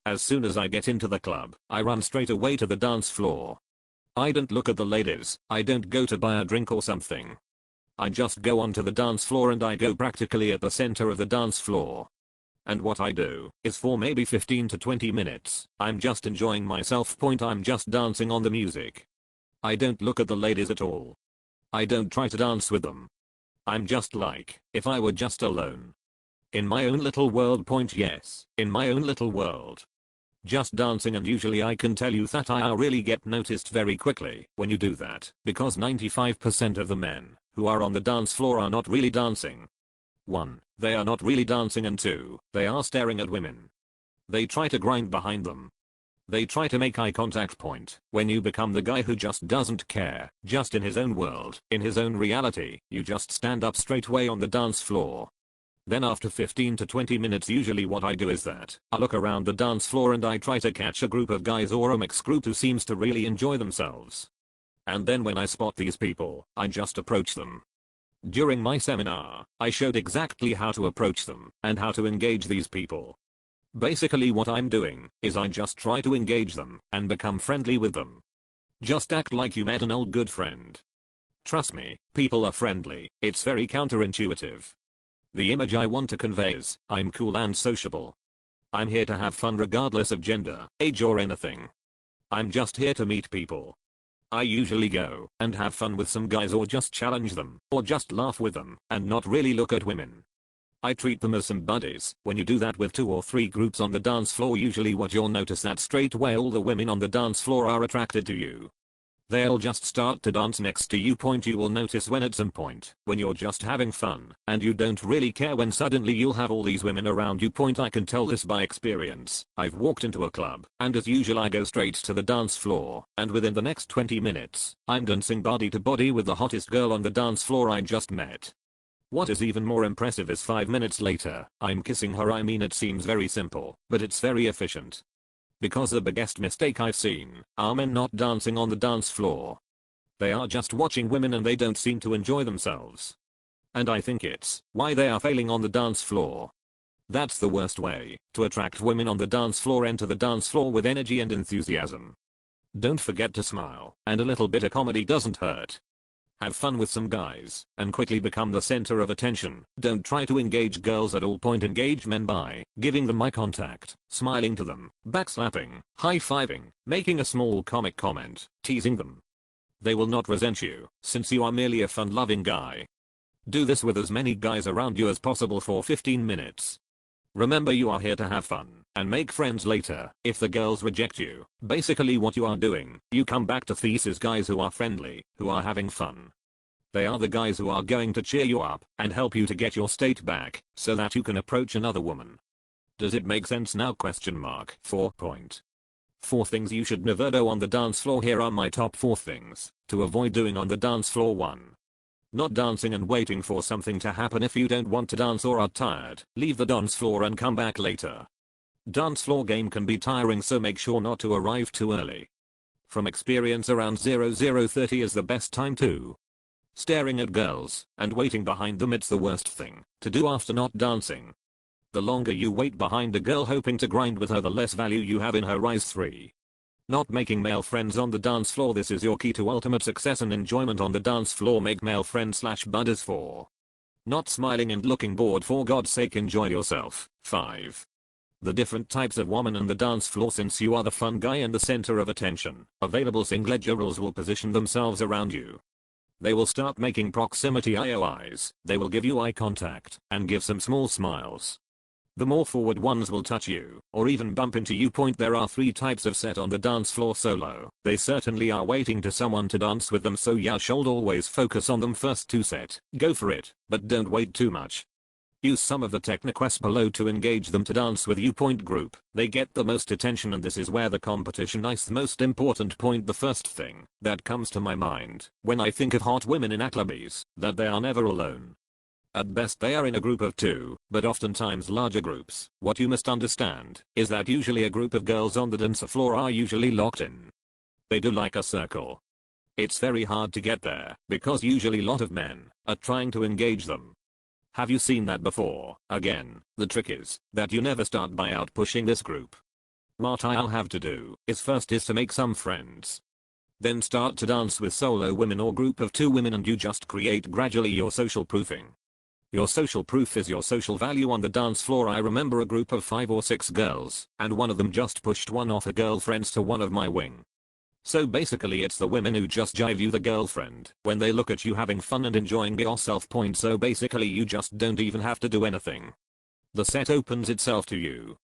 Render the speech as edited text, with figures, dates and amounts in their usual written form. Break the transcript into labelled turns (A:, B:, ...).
A: As soon as I get into the club, I run straight away to the dance floor. I don't look at the ladies, I don't go to buy a drink or something. I just go onto the dance floor and I go practically at the center of the dance floor. And what I do is for maybe 15 to 20 minutes, I'm just enjoying myself. I'm just dancing on the music. I don't look at the ladies at all. I don't try to dance with them. I'm just like, if I were just alone. In my own little world. Yes, in my own little world. Just dancing, and usually I can tell you that I really get noticed very quickly when you do that, because 95% of the men who are on the dance floor are not really dancing. 1. They are not really dancing, and 2. They are staring at women. They try to grind behind them. They try to make eye contact. When you become the guy who just doesn't care, just in his own world, in his own reality, you just stand up straightway on the dance floor. Then after 15 to 20 minutes, usually what I do is that I look around the dance floor and I try to catch a group of guys or a mixed group who seems to really enjoy themselves. And then when I spot these people, I just approach them. During my seminar, I showed exactly how to approach them and how to engage these people. Basically what I'm doing is I just try to engage them and become friendly with them. Just act like you met an old good friend. Trust me, people are friendly. It's very counterintuitive. The image I want to convey is, I'm cool and sociable. I'm here to have fun regardless of gender, age or anything. I'm just here to meet people. I usually go and have fun with some guys or just challenge them or just laugh with them and not really look at women. I treat them as some buddies. When you do that with 2 or 3 groups on the dance floor, usually what you'll notice that straight away all the women on the dance floor are attracted to you. They'll just start to dance next to you. You will notice when at some point, when you're just having fun, and you don't really care, when suddenly you'll have all these women around you. I can tell this by experience. I've walked into a club, and as usual I go straight to the dance floor, and within the next 20 minutes, I'm dancing body to body with the hottest girl on the dance floor I just met. What is even more impressive is 5 minutes later, I'm kissing her. I mean, it seems very simple, but it's very efficient. Because the biggest mistake I've seen are men not dancing on the dance floor. They are just watching women and they don't seem to enjoy themselves. And I think it's why they are failing on the dance floor. That's the worst way to attract women on the dance floor. Enter the dance floor with energy and enthusiasm. Don't forget to smile, and a little bit of comedy doesn't hurt. Have fun with some guys, and quickly become the center of attention. Don't try to engage girls at all. Engage men by giving them eye contact, smiling to them, backslapping, high-fiving, making a small comic comment, teasing them. They will not resent you, since you are merely a fun-loving guy. Do this with as many guys around you as possible for 15 minutes. Remember, you are here to have fun and make friends later. If the girls reject you, basically what you are doing, you come back to these guys who are friendly, who are having fun. They are the guys who are going to cheer you up and help you to get your state back so that you can approach another woman. Does it make sense now? 4. 4 things you should never do on the dance floor. Here are my top 4 things to avoid doing on the dance floor. 1. Not dancing and waiting for something to happen. If you don't want to dance or are tired, leave the dance floor and come back later. Dance floor game can be tiring, so make sure not to arrive too early. From experience, around 0030 is the best time to. Staring at girls and waiting behind them, it's the worst thing to do after not dancing. The longer you wait behind a girl hoping to grind with her, the less value you have in her eyes. 3. Not making male friends on the dance floor. This is your key to ultimate success and enjoyment on the dance floor. Make male friends / buddies. 4. Not smiling and looking bored. For God's sake, enjoy yourself. 5. The different types of woman on the dance floor. Since you are the fun guy and the center of attention, available single girls will position themselves around you. They will start making proximity IOIs. They will give you eye contact and give some small smiles. The more forward ones will touch you, or even bump into you. There are 3 types of set on the dance floor. Solo. They certainly are waiting to someone to dance with them, so you should always focus on them first. 2 set. Go for it, but don't wait too much. Use some of the techniques below to engage them to dance with you. Group. They get the most attention, and this is where the competition is the most important. The first thing that comes to my mind when I think of hot women in clubs, that they are never alone. At best they are in a group of 2, but oftentimes larger groups. What you must understand is that usually a group of girls on the dance floor are usually locked in. They do like a circle. It's very hard to get there because usually a lot of men are trying to engage them. Have you seen that before? Again, the trick is that you never start by out pushing this group. What I'll have to do is first is to make some friends. Then start to dance with solo women or group of 2 women, and you just create gradually your social proofing. Your social proof is your social value on the dance floor. I remember a group of 5 or 6 girls, and one of them just pushed one of her girlfriends to one of my wing. So basically it's the women who just jive you the girlfriend when they look at you having fun and enjoying yourself. So basically you just don't even have to do anything. The set opens itself to you.